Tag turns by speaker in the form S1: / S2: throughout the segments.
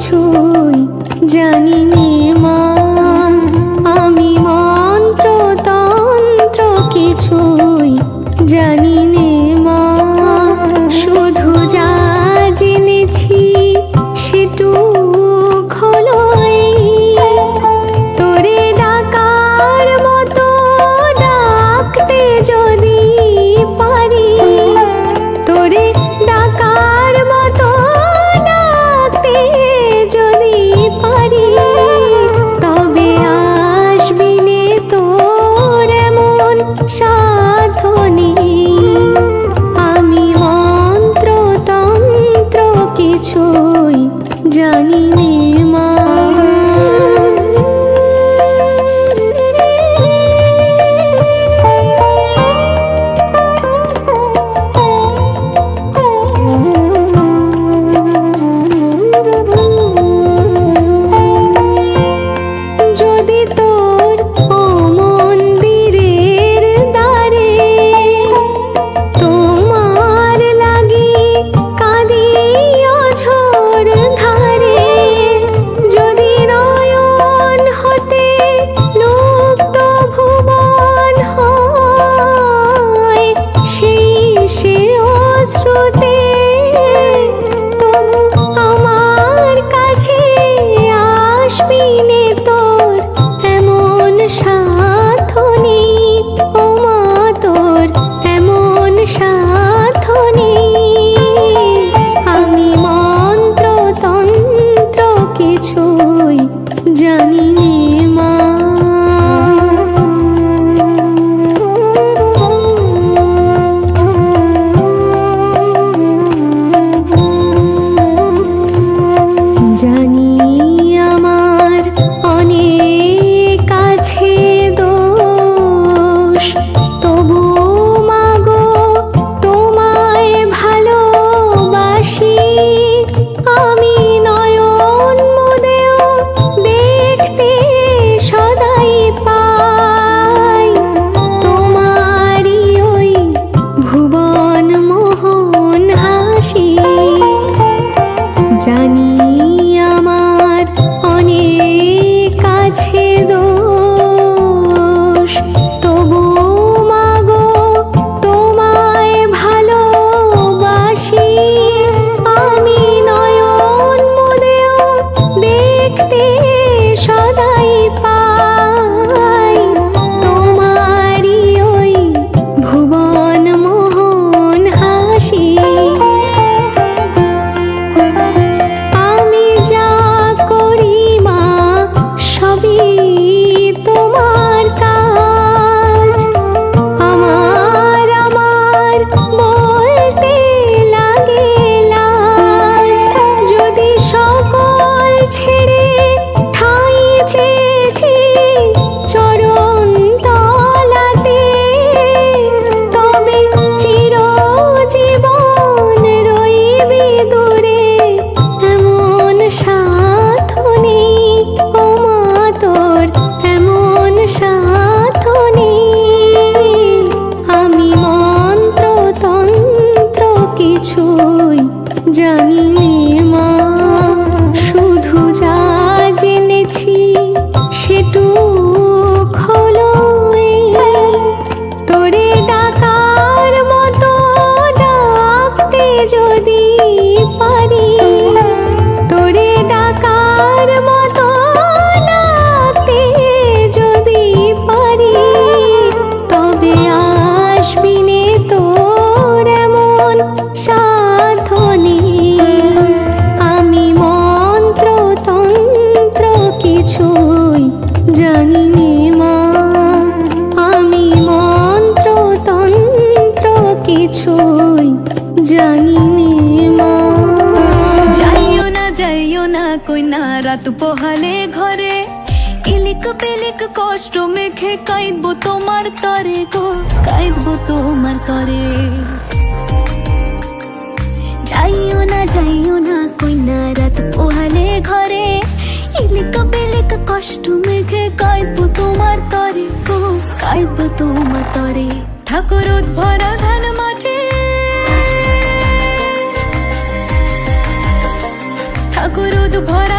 S1: কিছুই জানি নে মা, আমি মন্ত্র তন্ত্র কিছুই জানি নে মা। শুধু যা জেনেছি সেটুক হলো তোরে ডাকার মতো ডাকতে যদি পারি, তোরে ডাকার মতো ডাকতে যদি পারি, তবে আসবি নে তোর এমন সাধ্য নেই। আমি মন্ত্র তন্ত্র কিছুই জানি নে মা। যদি তোর ও মন্দিরের দ্বারে তোমার লাগি কাঁদি অঝোর ধারে, যদি নয়ন হতে লুপ্ত ভুবন হয় সেই সে অশ্রুতে, তবু আমার কাছে আসবি নে তোর এমন সাধ্য নেই। ও মা তোর এমন সাধ্য নেই। আমি মন্ত্র তন্ত্র কিছুই জানি নে মা। জানি আমার অনেক কাছে দোষ, তবু মাগো তোমায় ভালোবাসি। আমি নয়ন মুদেও দেখতে সদাই পাই তোমারই ওই ভুবন মোহন হাসি। জানি আমার অনেক কাছে দোষ, তবু মাগো তোমায় ভালোবাসি। আমি নয়ন মুদেও দেখতে সদাই পাই তোমারই ওই ভুবন মোহন হাসি। আমি যা করি মা সবই তোমার কাজ, আমার আমার বলতে লাগে লাজ। যদি সকল ছেড়ে ঠাঁই চেয়েছি চরণ তলাতে, তবে চিরজীবন রইবি দূরে এমন সাধ্য নেই। ও মা তোর এমন সাধ্য নেই। আমি মন্ত্র তন্ত্র কিছুই জানি নে মা। শুধু যা জেনেছি সেটুক হলো তোরে ডাকার মতো ডাকতে যদি পারি, তোরে ডাকার মতো ডাকতে যদি পারি, তবে আসবি নে তোর এমন সাধ্য নেই। আমি মন্ত্র তন্ত্র কিছুই জানি নে মা। আমি মন্ত্র তন্ত্র কিছুই জানি নে মা।
S2: যাইও না কই না রাত পোহালে ঘরে, ইলিক পিলিক কষ্ট মেখে কাঁদবো তোমার তরে গো, কাঁদবো তোমার তরে। যাইও না কই না রাত পোহালে ঘরে, ইলিক পিলিক কষ্ট মেখে কাঁদবো তোমার তরে গো, কাঁদবো তোমার তরে। ঠাকুর ভরা ধান মাঠে, ঠাকুর ভরা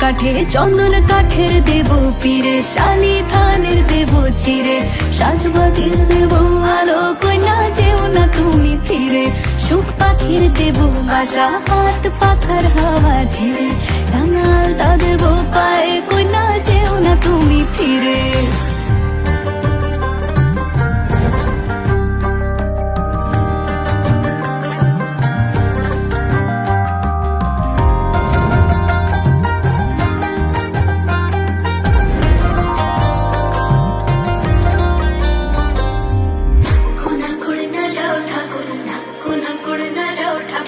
S2: কাঠে চন্দন কাঠের দেব পীরে, শালি থানের দেব চিরে, সাজবাতির দেব আলো, কইনা যেও না তুমি ফিরে। সুখ পাখির দেব বাসা, হাত পাখার হাওয়া ধীরে, রাঙালতা দেব পায়ে, কইনা যেও না তুমি ফিরে।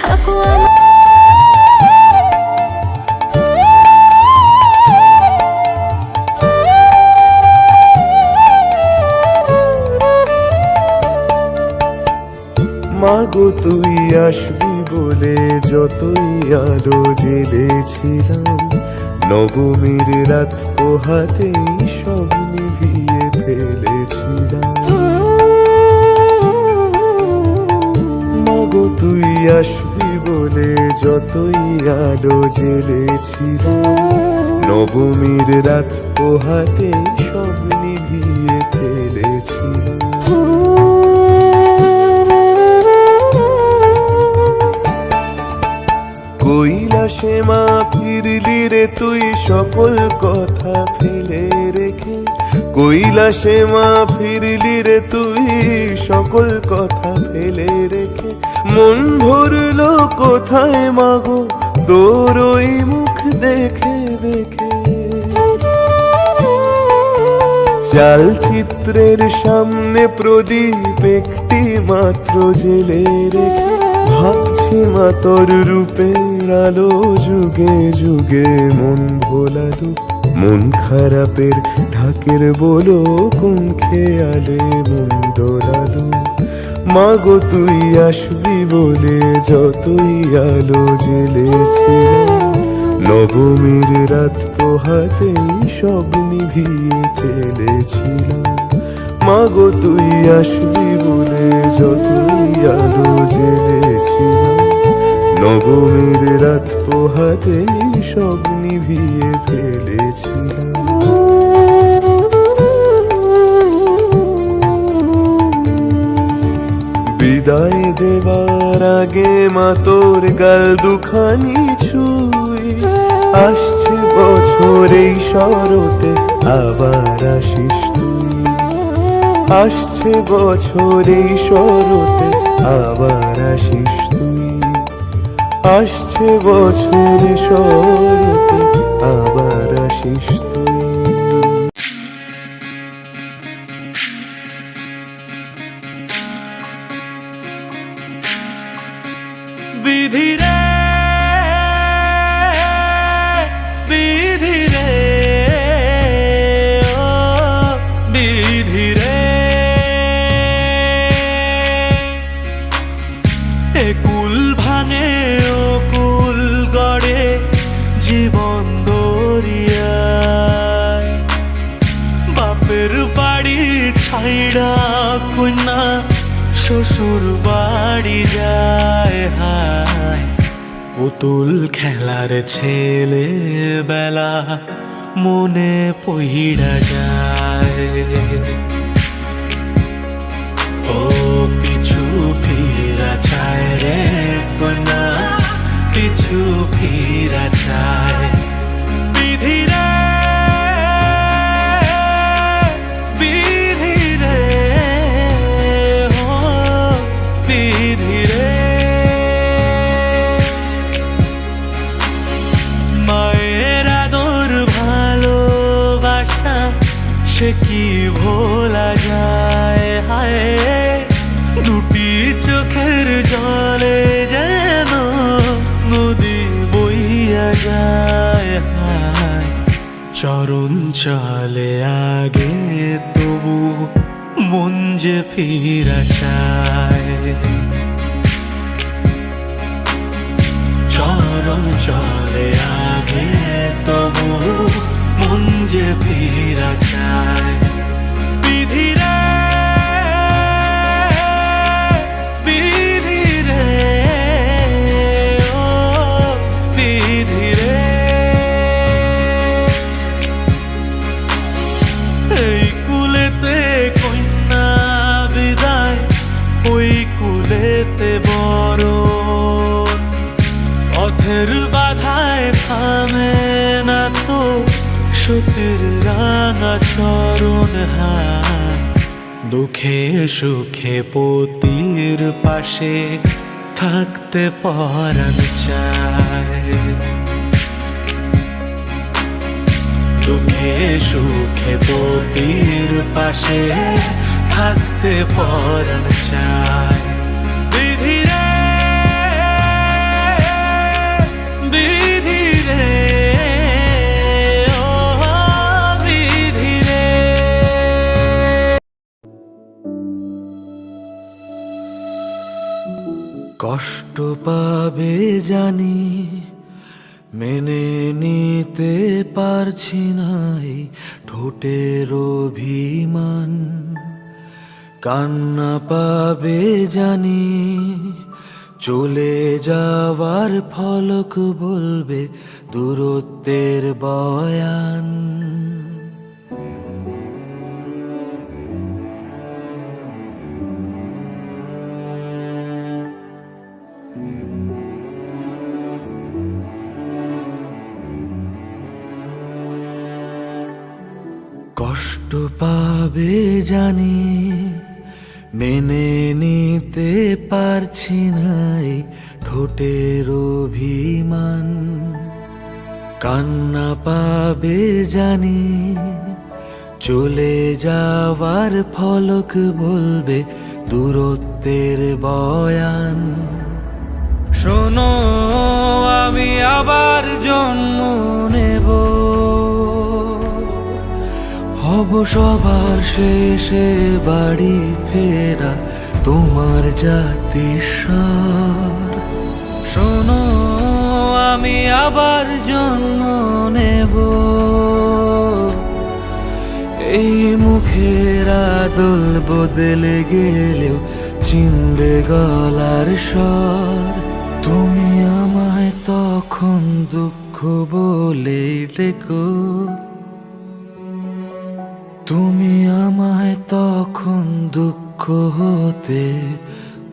S2: থাকো
S3: মাগো তুই আসবি বলে যতই আলো জেলেছিলাম, নবমীর রাত পোহাতেই সব নিভিয়ে ফেলেছিলাম। মাগো তুই আসবি বলে যতই আলো জেলেছিলাম, নবমীর রাত পোহাতেই সব নিভিয়ে ফেলেছিলাম। কৈলাসে মা ফিরলি রে তুই সকল কথা ফেলে রেখে, কৈলাসে মা ফিরলি রে তুই সকল কথা ফেলে রেখে। মন ভরলো কোথায় মাগো তোর ওই মুখ দেখে দেখে, চালচিত্রের সামনে প্রদীপ একটি মাত্র জেলে রেখে, ভাবছি মা তোর রূপের আলো যুগে যুগে মন ভোলালো। মন খারাপের ঢাকের বলো কোন খেয়ালে মন দোলালো। মাগো তুই আসবি বলে যতই আলো জেলেছিলাম, নবমীর রাত পোহাতেই সব নিভিয়ে ফেলেছিলাম। মাগো তুই আসবি বলে যতই আলো জেলেছিলাম, নবমীর রাত পোহাতেই সব নিভিয়ে ফেলেছিলাম। বিদায় দেবার আগে মা তোর গাল দুখানি ছুঁই, আসছে বছর এই শরতে আবার আসিস তুই। আসছে বছর এই শরতে আবার আসিস তুই। আসছে বছর শরতে আবার আসিস তুই। বিধি রে বিধি রে ও বিধি রে, এ কুল ভাঙে ও কুল গড়ে জীবন দরিয়ায়। বাপের বাড়ি ছাইড়া কন্যা শ্বশুর বাড়ি যায় হায়, পুতুল খেলার ছেলে বেলা মনে পইড়া যায়। ও পিছু ফিরা চায় রে কন্যা, পিছু ফিরা চায়। বিধি রে বিধি রে ও বিধি রে, মায়ের আদর ভালোবাসা সে কি ভোলা যায় হায়। দুটি চোখের জলে যেন নদী বইয়া যায় হায়। চরণ চলে আগে তবু মন যে ফিরা চায়। চরণ চলে আগে তবু মন যে ফিরা চায়। বিধি রে বিধি রে ও বিধি রে, সতীর রাঙা চরণ হাত, দুঃখে সুখে পতির পাশে থাকতে পরাণ চায়। দুঃখে সুখে পতির পাশে থাকতে পরাণ চায়। বিধি রে বিধি রে ও বিধি রে। কষ্ট পাবে জানি, মেনে নিতে পারছি নাই ঠোঁটের অভিমান। কান্না পাবে জানি, চলে যাওয়ার ফলক বলবে দূরত্বের বয়ান। কষ্ট পাবে জানি, মেনে নিতে পারছি নাই ঠোঁটের অভিমান। কান্না পাবে জানি, চলে যাওয়ার ফলক বলবে দূরত্বের বয়ান। শোনো আমি আবার জন্ম নেব, হব সবার শেষে বাড়ি ফেরা তোমার জাতিস্বর। শোনো আমি আবার জন্ম নেব, এই মুখের আদল বদলে গেলেও চিনবে গলার স্বর। তুমি আমায় তখন দুঃখ বলে ডেকো, তুমি আমায় তখন দুঃখ হতে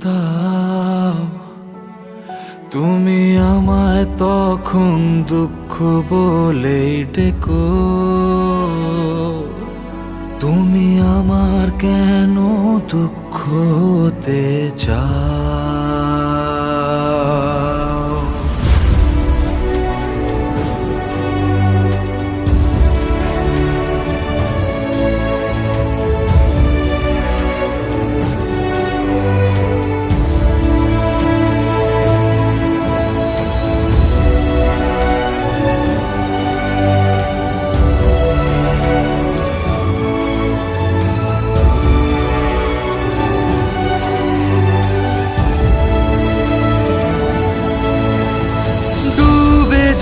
S3: দাও। তুমি আমায় তখন দুঃখ বলে ডেকো, তুমি আমার কেন দুঃখ হতে চাও।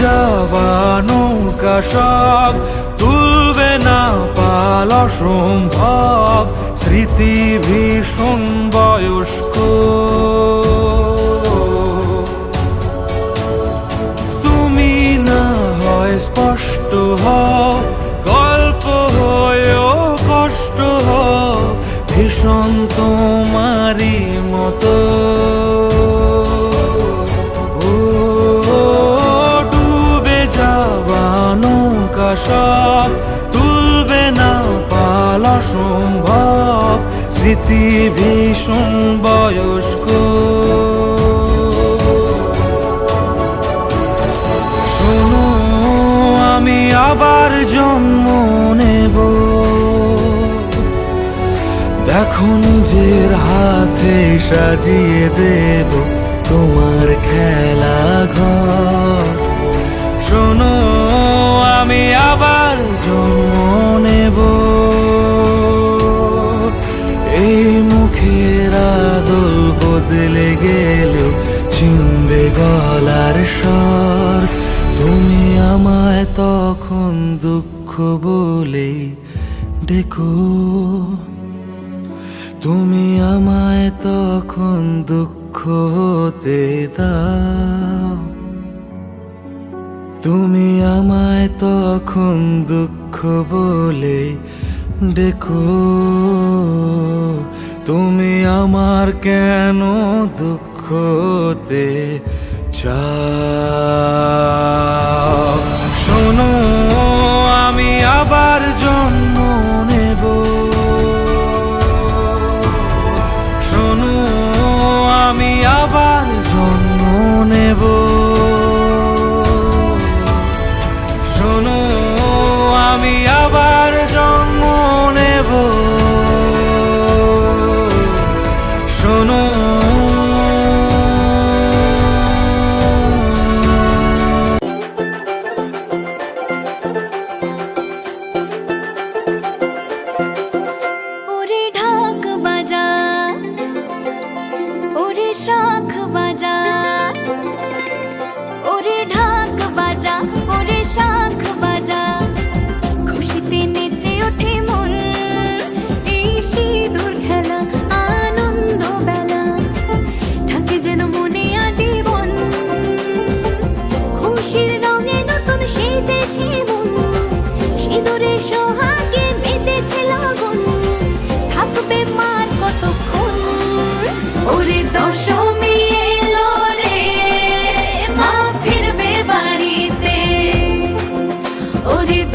S3: যাওয়া নৌকা সব তুলবে না পাল অসম্ভব। স্মৃতি ভীষণ বয়স্ক, তুমি না হয় স্পষ্ট হও, গল্প হয়েও কষ্ট হও ভীষণ তোমারই মতো। সব তুলবে না পাল অসম্ভব, স্মৃতি ভীষণ বয়স্ক। শোনো আমি আবার জন্ম নেব, দেখো নিজের হাতে সাজিয়ে দেব তোমার খেলা ঘর। শোনো আমি আবার জন্ম নেব, এই মুখের আদল বদলে গেলেও চিনবে গলার স্বর। তুমি আমায় তখন দুঃখ বলে ডেকো, তুমি আমায় তখন দুঃখ হতে দাও। তুমি আমায় তখন দুঃখ বলে ডেকো, তুমি আমার কেন দুঃখ হতে চাও। শোনো আমি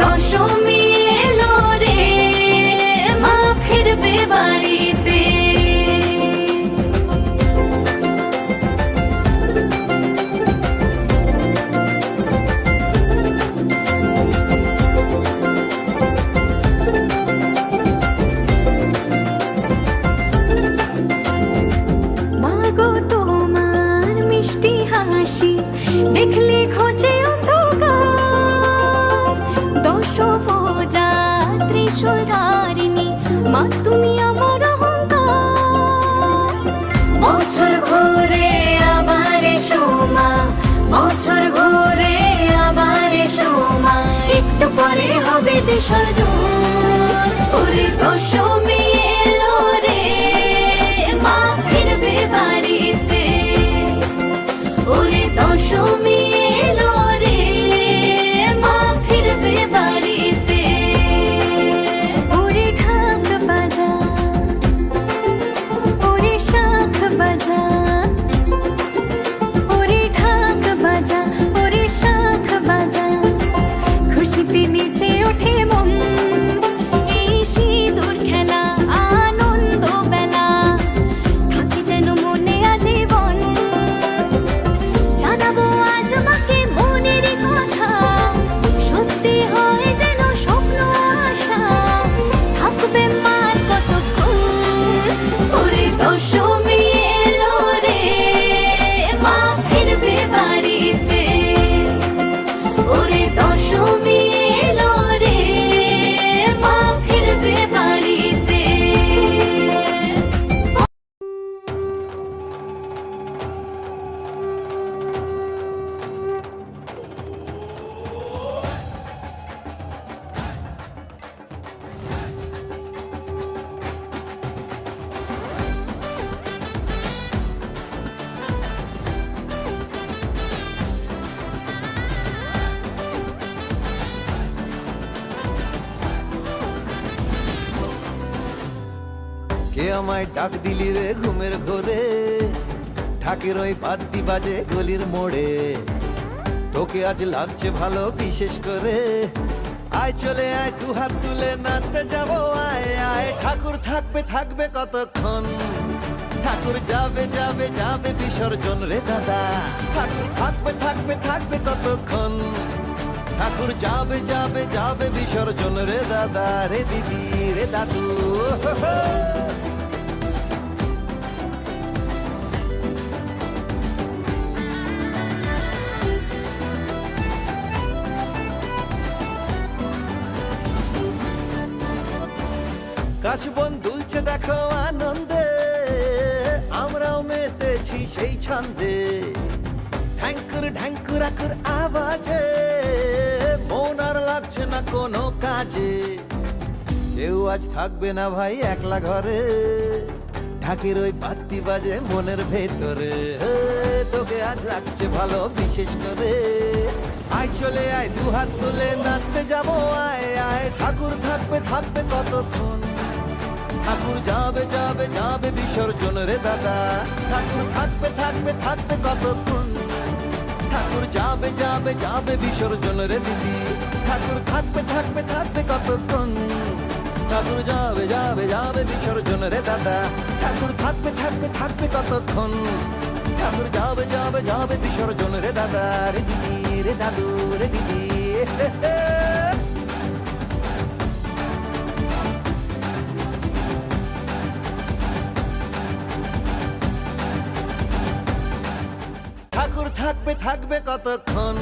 S2: দশমী এলো রে, মা ফিরবে বাড়িতে। মাগো তোমার মিষ্টি হাসি দেখলে খোঁজে অন্ধকার, দশভুজা ত্রিশূলধারিণী মা তুমি আমার অহংকার। বছর ঘুরে আবার এসো মা, বছর ঘুরে আবার এসো মা, একটু পরে হবে বিসর্জন। ওরে দশমী এলো রে, মা ফিরবে বাড়িতে। ওরে দশমী এলো রে, মা ফিরবে বাড়িতে। ওরে ঢাক বাজা, ওরে শাঁখ বাজা, ওরে ঢাক বাজা, ওরে শাঁখ বাজা, খুশিতে নেচে ওঠে মন। এই সিঁদুর খেলা আনন্দ বেলা থাকে যেন মনে আজীবন। জানাবো আজ মাকে মনের কথা, সত্যি হয় যেন স্বপ্ন আশা, থাকবে মার কতক্ষণ। ওরে দশমী এলো রে, মা ফিরবে বাড়িতে। ওরে দশমী এলো রে, মা ফিরবে বাড়িতে।
S4: কে আমায় ডাক দিলি রে ঘুমের ঘোরে, ঢাকের ওই বাদ্যি বাজে গলির মোড়ে। তোকে আজ লাগছে ভালো বিশেষ করে, আয় চলে আয় দু হাত তুলে নাচতে যাবো আয় আয়। ঠাকুর থাকবে থাকবে কতক্ষণ, ঠাকুর যাবে যাবে যাবে বিসর্জন রে দাদা। ঠাকুর থাকবে থাকবে থাকবে কতক্ষণ, ঠাকুর যাবে যাবে যাবে বিসর্জন রে দাদা, রে দিদি রে দাদু। কাশবন দুলছে দেখো আনন্দে, আমরাও মেতেছি সেই ছন্দে। ঢ্যাঙ্কুর ঢ্যাঙ্কুর আকুর আওয়াজে মন আর লাগছে না কোনো কাজে। কেউ আজ থাকবে না ভাই একলা ঘরে, ঢাকের ওই বাতি বাজে মনের ভেতরে। তোকে আজ লাগছে ভালো বিশেষ করে, আয় চলে আয় দু হাত তুলে নাচতে যাবো আয় আয়। ঠাকুর থাকবে থাকবে কতক্ষণ, ঠাকুর যাবে যাবে যাবে বিসর্জন রে দাদা। ঠাকুর থাকবে থাকবে থাকবে কতক্ষণ, ঠাকুর যাবে যাবে যাবে বিসর্জন রে দিদি। ঠাকুর থাকবে থাকবে থাকবে কতক্ষণ, ঠাকুর যাবে যাবে যাবে বিসর্জন রে দাদা। ঠাকুর থাকবে থাকবে থাকবে কতক্ষণ, ঠাকুর যাবে যাবে যাবে বিসর্জন রে দাদা, রে দিদি রে দাদু রে দিদি। ঠাকুর থাকবে থাকবে কতক্ষণ,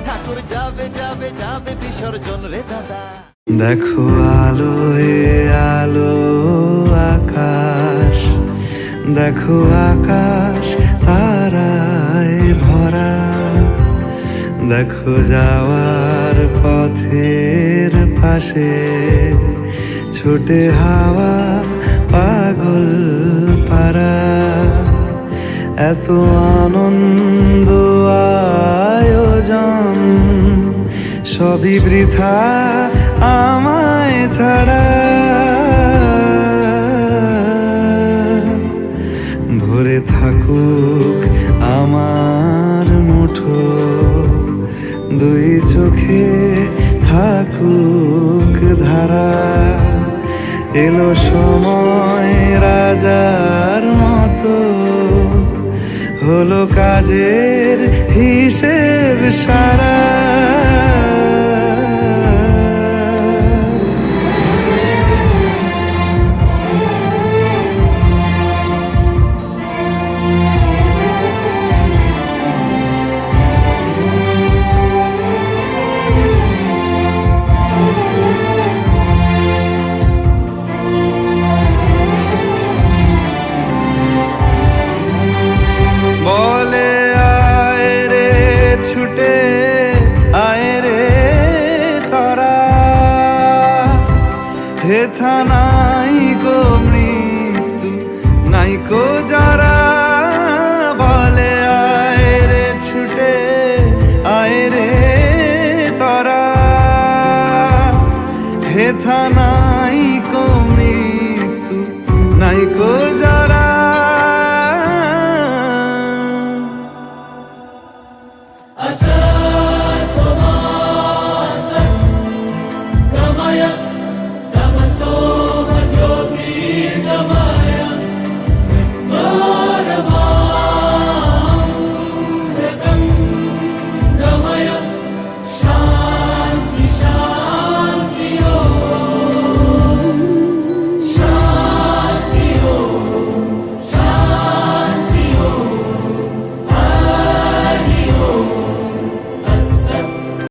S4: ঠাকুর যাবে যাবে যাবে বিসর্জন রে দাদা।
S3: দেখো আলো এ আলো আকাশ, দেখো আকাশ তারায় ভরা। দেখো যাওয়ার পথের পাশে ছুটে হাওয়া পাগল পারা। এত আনন্দ আয়োজন সবই বৃথা আমায় ছাড়া। ভরে থাকুক আমার মুঠো, দুই চোখে থাকুক ধারা এলো সময় রাজার মতো হলো কাজের হিসেব সারা বলে আয় রে ছুটে আয় রে তরা হেথা নাই গো মৃত্যু নাই কো যারা বলে আয় রে ছুটে আয় রে তরা হেথা নাই